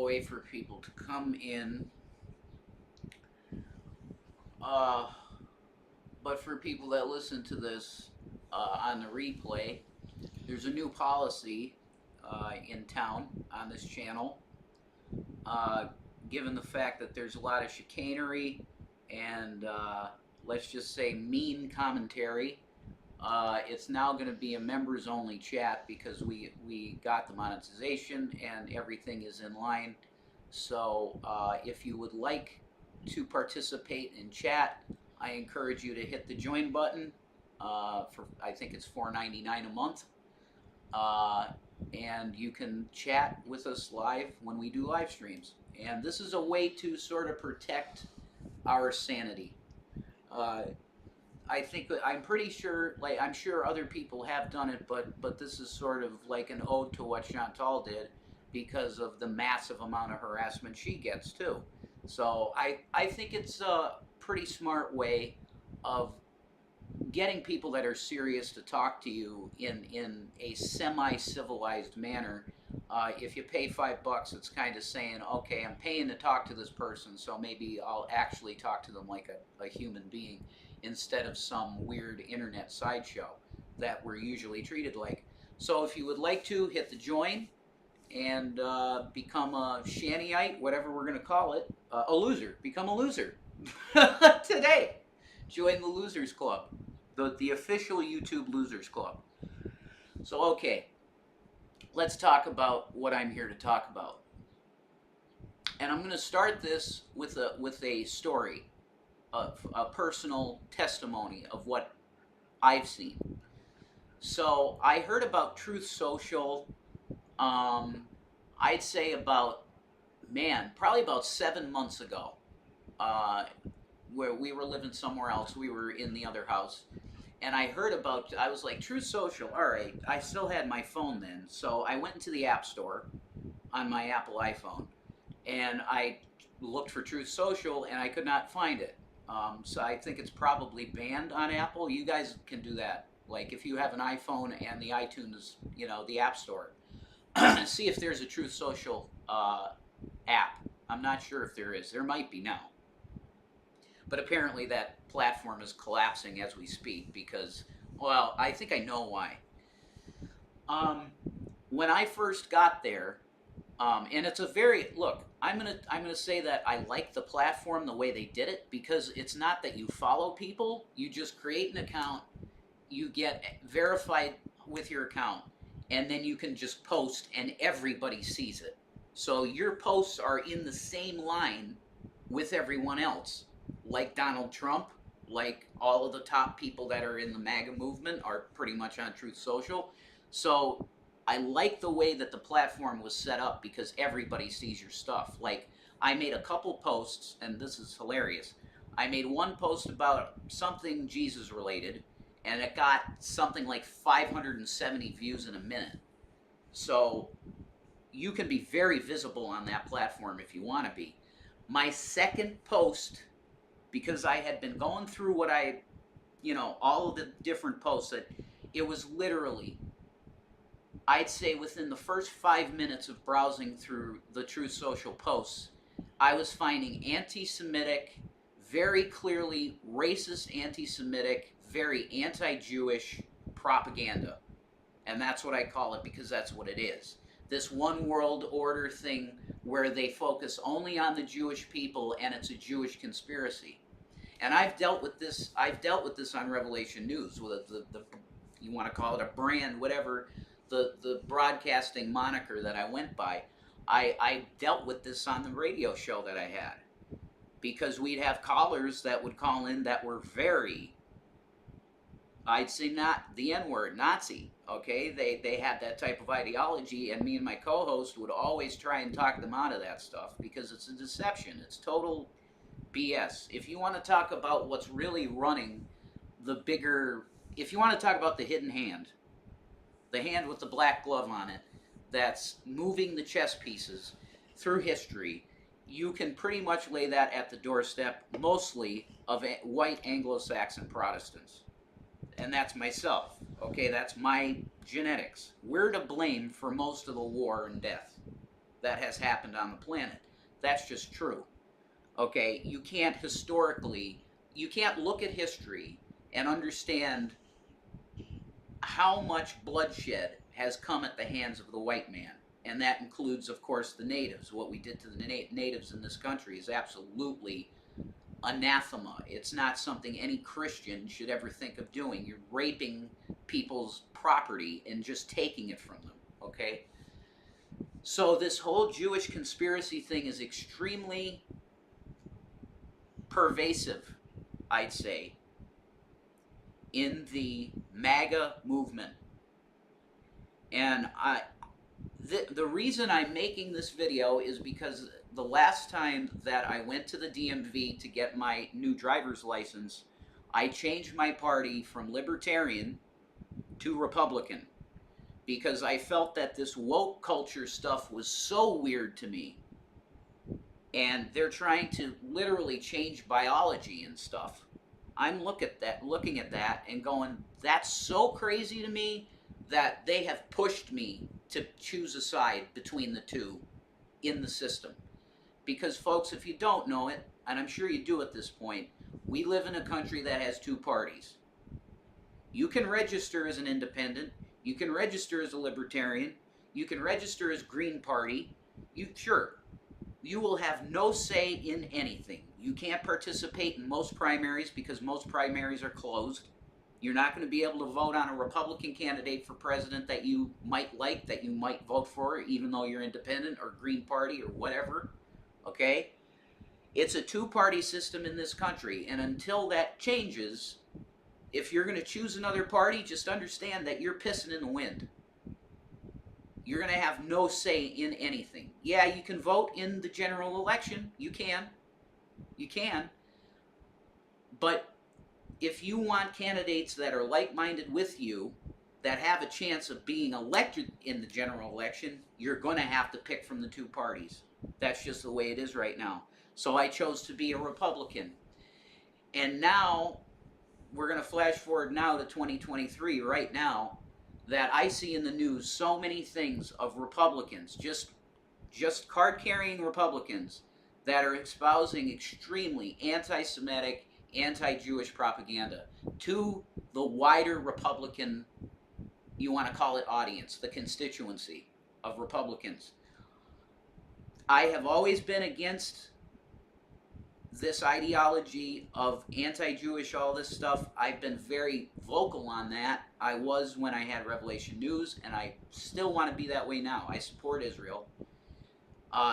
way for people to come in. Uh, but for people that listen to this on the replay, there's a new policy in town on this channel. Uh, Given the fact that there's a lot of chicanery and let's just say mean commentary, it's now going to be a members only chat because we got the monetization and everything is in line. So if you would like to participate in chat, I encourage you to hit the join button. For I think it's $4.99 a month, and you can chat with us live when we do live streams. And this is a way to sort of protect our sanity. I think I'm pretty sure, like I'm sure other people have done it, but this is sort of like an ode to what Chantal did because of the massive amount of harassment she gets too. So I think it's a pretty smart way of getting people that are serious to talk to you in a semi-civilized manner. If you pay $5, it's kind of saying, okay, I'm paying to talk to this person, so maybe I'll actually talk to them like a human being instead of some weird internet sideshow that we're usually treated like. So if you would like to, hit the join and become a Shannyite, whatever we're going to call it, a loser. Become a loser today. Join the Losers Club, the official YouTube Losers Club. So, okay, let's talk about what I'm here to talk about. And I'm going to start this with a story, a personal testimony of what I've seen. So, I heard about Truth Social, I'd say probably about 7 months ago. Where we were living somewhere else. We were in the other house. And I was like, Truth Social, all right. I still had my phone then. So I went into the App Store on my Apple iPhone. And I looked for Truth Social and I could not find it. So I think it's probably banned on Apple. You guys can do that. Like if you have an iPhone and the iTunes, the App Store, see if there's a Truth Social app. I'm not sure if there is. There might be now. But apparently that platform is collapsing as we speak because, well, I think I know why. When I first got there, and it's I'm gonna say that I like the platform the way they did it because it's not that you follow people, you just create an account, you get verified with your account, and then you can just post and everybody sees it. So your posts are in the same line with everyone else. Like Donald Trump, like all of the top people that are in the MAGA movement are pretty much on Truth Social. So I like the way that the platform was set up because everybody sees your stuff. Like I made a couple posts, and this is hilarious. I made one post about something Jesus related, and it got something like 570 views in a minute. So you can be very visible on that platform if you want to be. My second post, because I had been going through all of the different posts, that it was literally, I'd say within the first 5 minutes of browsing through the Truth Social posts, I was finding anti-Semitic, very clearly racist anti-Semitic, very anti-Jewish propaganda. And that's what I call it because that's what it is. This one world order thing where they focus only on the Jewish people and it's a Jewish conspiracy. And I've dealt with this on Revelation News, with the you want to call it a brand, whatever, the broadcasting moniker that I went by. I dealt with this on the radio show that I had because we'd have callers that would call in that were very, I'd say not the N-word, Nazi, okay? They had that type of ideology, and me and my co-host would always try and talk them out of that stuff because it's a deception. It's total BS. If you want to talk about what's really running if you want to talk about the hidden hand, the hand with the black glove on it, that's moving the chess pieces through history, you can pretty much lay that at the doorstep, mostly of white Anglo-Saxon Protestants. And that's myself, okay? That's my genetics. We're to blame for most of the war and death that has happened on the planet. That's just true. Okay, you can't look at history and understand how much bloodshed has come at the hands of the white man. And that includes, of course, the natives. What we did to the natives in this country is absolutely anathema. It's not something any Christian should ever think of doing. You're raping people's property and just taking it from them, okay? So this whole Jewish conspiracy thing is extremely pervasive, I'd say, in the MAGA movement. And the reason I'm making this video is because the last time that I went to the DMV to get my new driver's license, I changed my party from Libertarian to Republican because I felt that this woke culture stuff was so weird to me. And they're trying to literally change biology and stuff. I'm looking at that and going, that's so crazy to me that they have pushed me to choose a side between the two in the system. Because folks, if you don't know it, and I'm sure you do at this point, we live in a country that has two parties. You can register as an independent, you can register as a libertarian, you can register as Green Party, you will have no say in anything. You can't participate in most primaries because most primaries are closed. You're not going to be able to vote on a Republican candidate for president that you might like, that you might vote for, even though you're independent or Green Party or whatever. Okay? It's a two-party system in this country, and until that changes, if you're going to choose another party, just understand that you're pissing in the wind. You're going to have no say in anything. Yeah, you can vote in the general election. You can. You can. But if you want candidates that are like-minded with you, that have a chance of being elected in the general election, you're going to have to pick from the two parties. That's just the way it is right now. So I chose to be a Republican. And now, we're going to flash forward now to 2023 right now, that I see in the news so many things of Republicans, just card-carrying Republicans, that are espousing extremely anti-Semitic, anti-Jewish propaganda to the wider Republican, you want to call it audience, the constituency of Republicans. I have always been against this ideology of anti-Jewish, all this stuff. I've been very vocal on that. I was when I had Revelation News, and I still want to be that way now. I support Israel.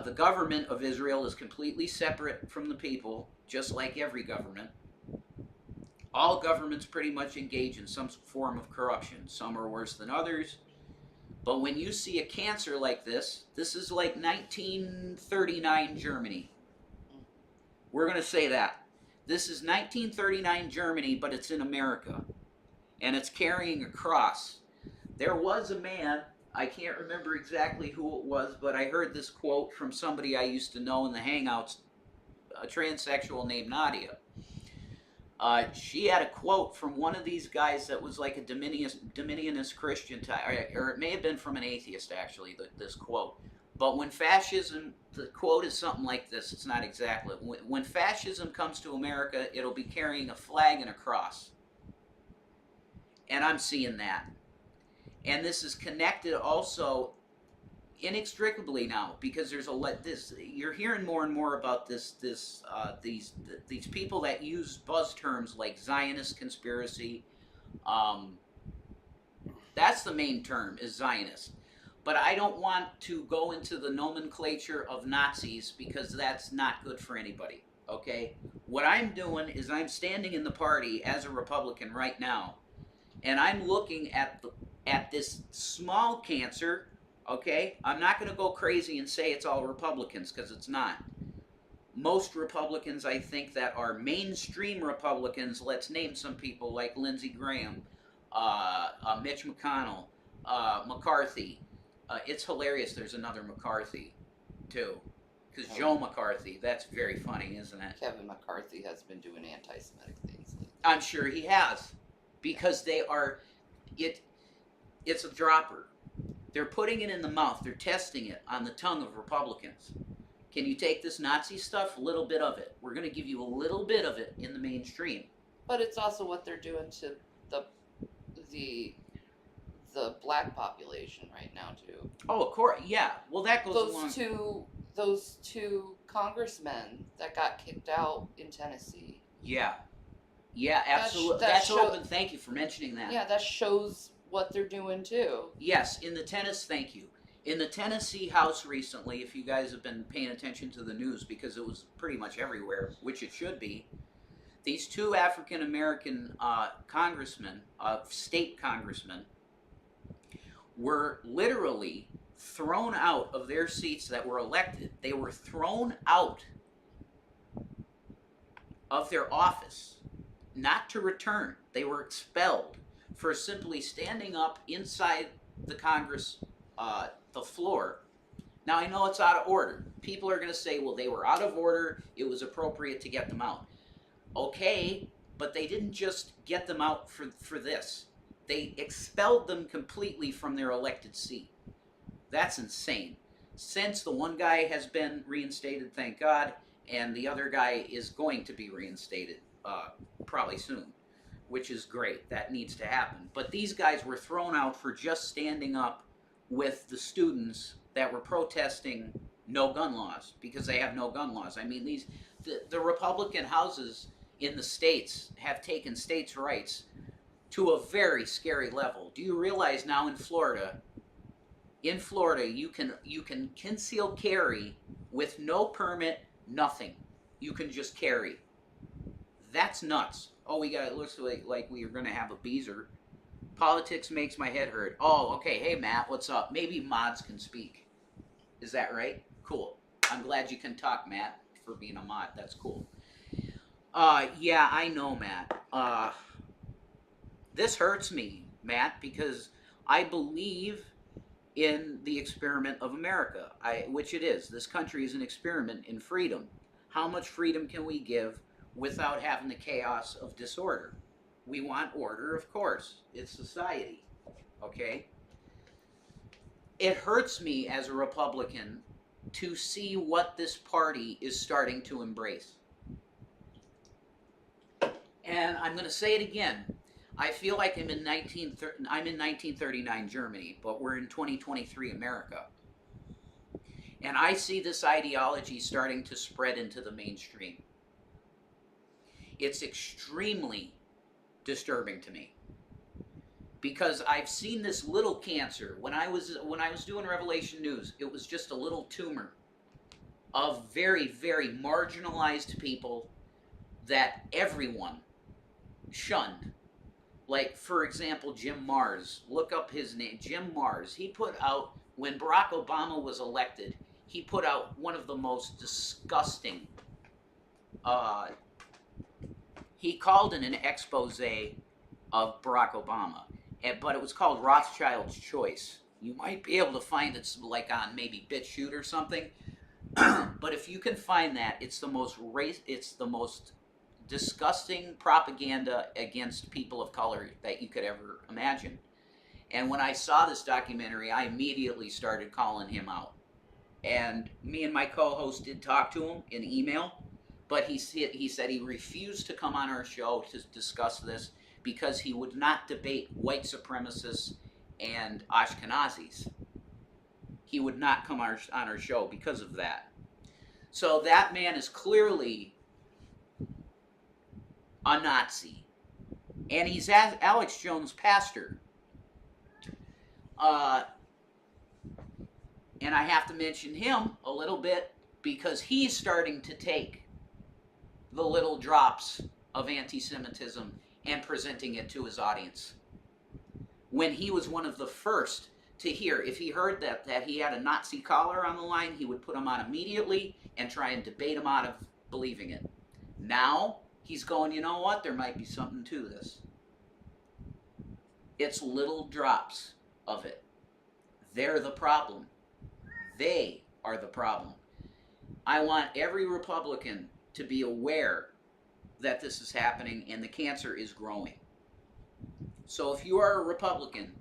The government of Israel is completely separate from the people, just like every government. All governments pretty much engage in some form of corruption. Some are worse than others. But when you see a cancer like this is like 1939 Germany. We're going to say that. This is 1939 Germany, but it's in America. And it's carrying a cross. There was a man, I can't remember exactly who it was, but I heard this quote from somebody I used to know in the Hangouts, a transsexual named Nadia. She had a quote from one of these guys that was like a Dominionist Christian type, or it may have been from an atheist actually, this quote. But when fascism, the quote is something like this, it's not exactly. When fascism comes to America, it'll be carrying a flag and a cross. And I'm seeing that. And this is connected also inextricably now, because there's you're hearing more and more about these people that use buzz terms like Zionist conspiracy. That's the main term, is Zionist. But I don't want to go into the nomenclature of Nazis because that's not good for anybody, okay? What I'm doing is I'm standing in the party as a Republican right now, and I'm looking at this small cancer, okay? I'm not going to go crazy and say it's all Republicans, because it's not. Most Republicans, I think, that are mainstream Republicans, let's name some people like Lindsey Graham, Mitch McConnell, McCarthy. It's hilarious there's another McCarthy, too. Because Joe McCarthy, that's very funny, isn't it? Kevin McCarthy has been doing anti-Semitic things lately. I'm sure he has. Because they are, it's a dropper. They're putting it in the mouth. They're testing it on the tongue of Republicans. Can you take this Nazi stuff? A little bit of it. We're going to give you a little bit of it in the mainstream. But it's also what they're doing to the the the black population right now too. Oh, of course, yeah. Well, that goes along. Those two congressmen that got kicked out in Tennessee. Yeah, yeah, absolutely. That's open. Thank you for mentioning that. Yeah, that shows what they're doing too. Yes, in the thank you. In the Tennessee House recently, if you guys have been paying attention to the news, because it was pretty much everywhere, which it should be, these two African American congressmen, state congressmen, were literally thrown out of their seats that were elected. They were thrown out of their office, not to return. They were expelled for simply standing up inside the Congress, the floor. Now, I know it's out of order. People are going to say, well, they were out of order. It was appropriate to get them out. Okay, but they didn't just get them out for this. They expelled them completely from their elected seat. That's insane. Since the one guy has been reinstated, thank God, and the other guy is going to be reinstated probably soon, which is great. That needs to happen. But these guys were thrown out for just standing up with the students that were protesting no gun laws, because they have no gun laws. I mean, the Republican houses in the states have taken states' rights to a very scary level. Do you realize now in Florida, you can conceal carry with no permit, nothing. You can just carry. That's nuts. Oh, it looks like we are going to have a Beezer. Politics makes my head hurt. Oh, okay. Hey, Matt, what's up? Maybe mods can speak. Is that right? Cool. I'm glad you can talk, Matt, for being a mod. That's cool. Yeah, I know, Matt. This hurts me, Matt, because I believe in the experiment of America, which it is. This country is an experiment in freedom. How much freedom can we give without having the chaos of disorder? We want order, of course. It's society, okay? It hurts me as a Republican to see what this party is starting to embrace. And I'm going to say it again. I feel like I'm in 1939 Germany, but we're in 2023 America. And I see this ideology starting to spread into the mainstream. It's extremely disturbing to me, because I've seen this little cancer. When I was doing Revelation News, it was just a little tumor of very, very marginalized people that everyone shunned. Like, for example, Jim Mars. Look up his name. Jim Mars. He put out, when Barack Obama was elected, he put out one of the most disgusting, he called it an expose of Barack Obama. But it was called Rothschild's Choice. You might be able to find it like on maybe BitChute or something. But if you can find that, it's the most disgusting propaganda against people of color that you could ever imagine. And when I saw this documentary, I immediately started calling him out. And me and my co-host did talk to him in email, but he said he refused to come on our show to discuss this because he would not debate white supremacists and Ashkenazis. He would not come on our show because of that. So that man is clearly a Nazi. And he's Alex Jones' pastor. And I have to mention him a little bit because he's starting to take the little drops of anti-Semitism and presenting it to his audience. When he was one of the first to hear, if he heard that he had a Nazi caller on the line, he would put him on immediately and try and debate him out of believing it. Now, he's going, you know what, there might be something to this. It's little drops of it. They're the problem. They are the problem. I want every Republican to be aware that this is happening and the cancer is growing. So if you are a Republican,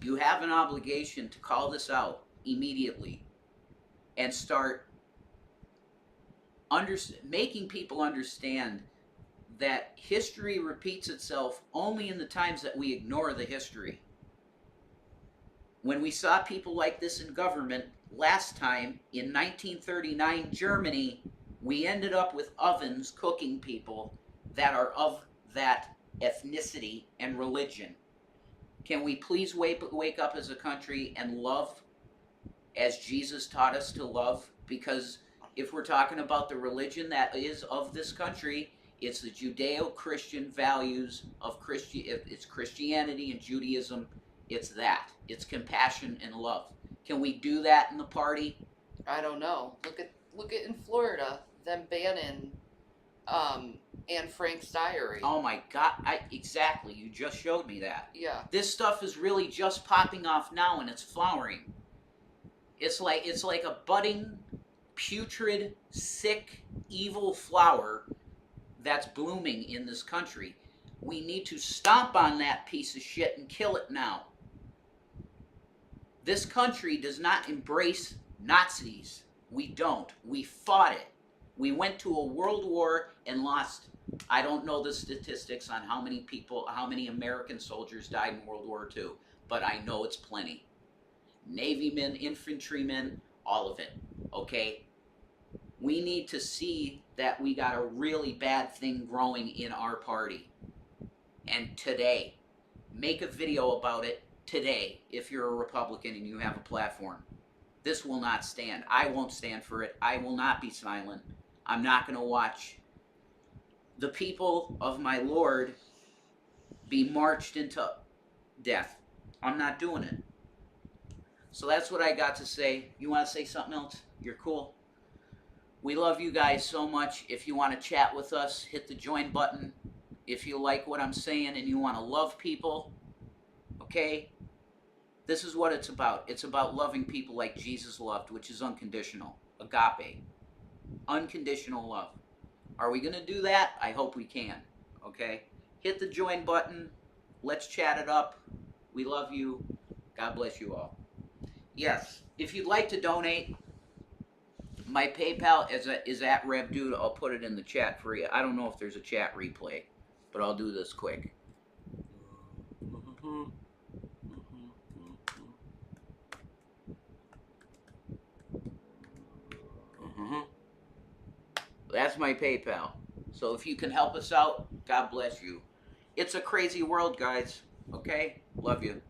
You have an obligation to call this out immediately and start making people understand that history repeats itself only in the times that we ignore the history. When we saw people like this in government last time in 1939 Germany, we ended up with ovens cooking people that are of that ethnicity and religion. Can we please wake up as a country and love as Jesus taught us to love? Because if we're talking about the religion that is of this country, it's the Judeo-Christian values of it's Christianity and Judaism. It's that. It's compassion and love. Can we do that in the party? I don't know. Look at in Florida, them banning Anne Frank's diary. Oh my God! Exactly. You just showed me that. Yeah. This stuff is really just popping off now, and it's flowering. It's like a budding, putrid, sick, evil flower that's blooming in this country. We need to stomp on that piece of shit and kill it now. This country does not embrace Nazis. We don't. We fought it. We went to a world war and lost. I don't know the statistics on how many American soldiers died in World War II, but I know it's plenty. Navy men, infantrymen, all of it. Okay? We need to see that we got a really bad thing growing in our party. And today, make a video about it today if you're a Republican and you have a platform. This will not stand. I won't stand for it. I will not be silent. I'm not going to watch the people of my Lord be marched into death. I'm not doing it. So that's what I got to say. You want to say something else? You're cool. We love you guys so much. If you want to chat with us, hit the join button. If you like what I'm saying and you want to love people, okay? This is what it's about. It's about loving people like Jesus loved, which is unconditional. Agape. Unconditional love. Are we going to do that? I hope we can. Okay? Hit the join button. Let's chat it up. We love you. God bless you all. Yes, if you'd like to donate, my PayPal is at RevDude. I'll put it in the chat for you. I don't know if there's a chat replay, but I'll do this quick. That's my PayPal. So if you can help us out, God bless you. It's a crazy world, guys. Okay? Love you.